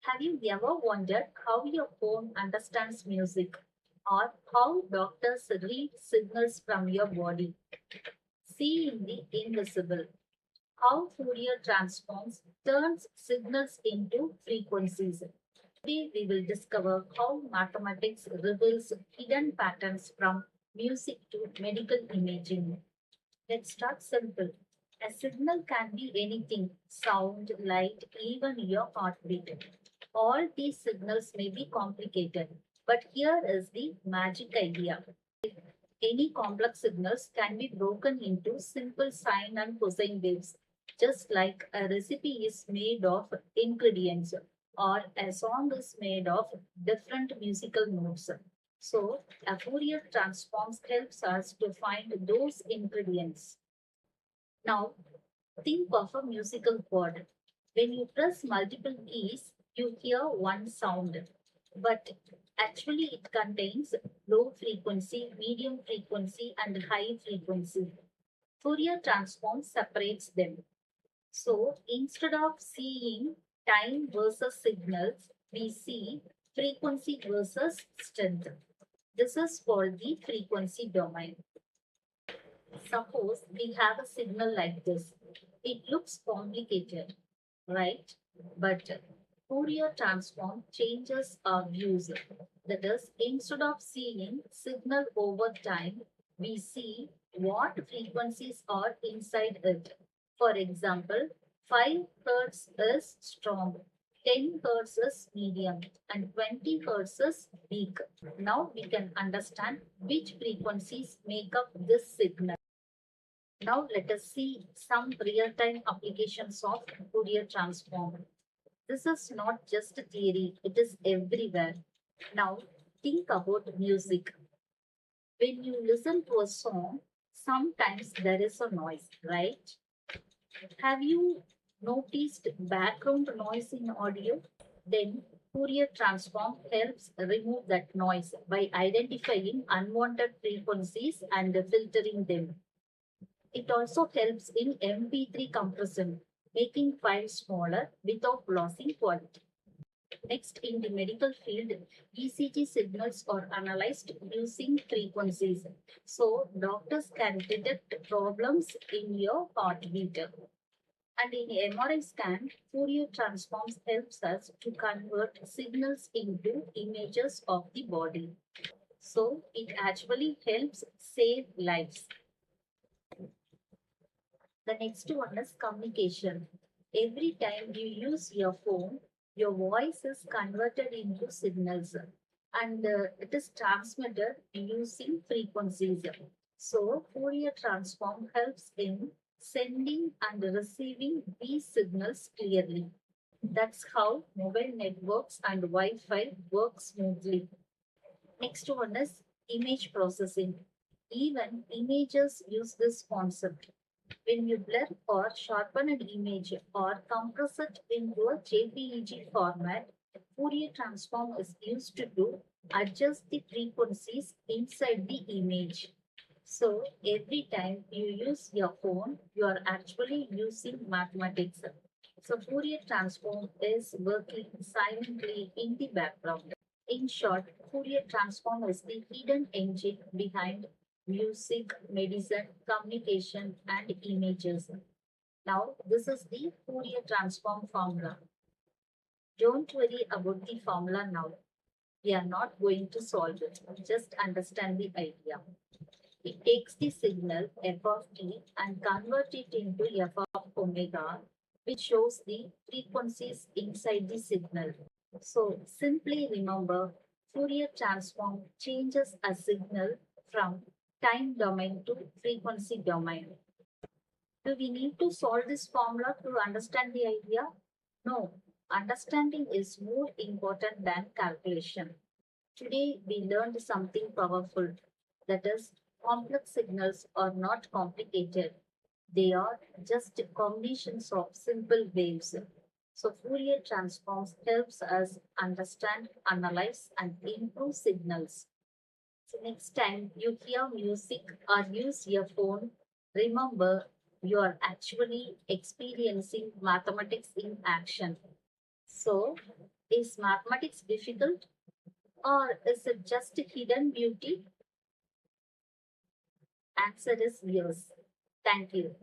Have you ever wondered how your phone understands music or how doctors read signals from your body? Seeing the invisible, how Fourier transforms turns signals into frequencies. Today we will discover how mathematics reveals hidden patterns from music to medical imaging. Let's start simple. A signal can be anything sound, light, even your heartbeat. All these signals may be complicated, but here is the magic idea. Any complex signals can be broken into simple sine and cosine waves, just like a recipe is made of ingredients or a song is made of different musical notes. So, a Fourier transforms helps us to find those ingredients. Now, think of a musical chord. When you press multiple keys, you hear one sound, but actually it contains low frequency, medium frequency, and high frequency. Fourier transform separates them. So instead of seeing time versus signals, we see frequency versus strength. This is called the frequency domain. Suppose we have a signal like this. It looks complicated, right? But Fourier transform changes our views. That is, instead of seeing signal over time, we see what frequencies are inside it. For example, 5 Hz is strong, 10 Hz is medium, and 20 Hz is weak. Now we can understand which frequencies make up this signal. Now let us see some real-time applications of Fourier transform. This is not just a theory, it is everywhere. Now think about music. When you listen to a song, sometimes there is a noise, right? Have you noticed background noise in audio? Then Fourier transform helps remove that noise by identifying unwanted frequencies and filtering them. It also helps in MP3 compression, making files smaller without losing quality. Next, in the medical field, ECG signals are analyzed using frequencies. So, doctors can detect problems in your heartbeat. And in MRI scan, Fourier transforms helps us to convert signals into images of the body. So, it actually helps save lives. The next one is communication. Every time you use your phone, your voice is converted into signals and it is transmitted using frequencies. So, Fourier transform helps in sending and receiving these signals clearly. That's how mobile networks and Wi-Fi work smoothly. Next one is image processing. Even images use this concept. When you blur or sharpen an image or compress it into a JPEG format, Fourier transform is used to adjust the frequencies inside the image. So every time you use your phone, you are actually using mathematics. So Fourier transform is working silently in the background. In short, Fourier transform is the hidden engine behind music, medicine, communication, and images. Now, this is the Fourier transform formula. Don't worry about the formula now. We are not going to solve it. Just understand the idea. It takes the signal f of t and converts it into f of omega, which shows the frequencies inside the signal. So simply remember, Fourier transform changes a signal from time domain to frequency domain. Do we need to solve this formula to understand the idea? No, understanding is more important than calculation. Today we learned something powerful, that is, complex signals are not complicated. They are just combinations of simple waves. So Fourier transforms helps us understand, analyze, and improve signals. So next time you hear music or use your phone, remember you are actually experiencing mathematics in action. So, is mathematics difficult or is it just hidden beauty? Answer is yes. Thank you.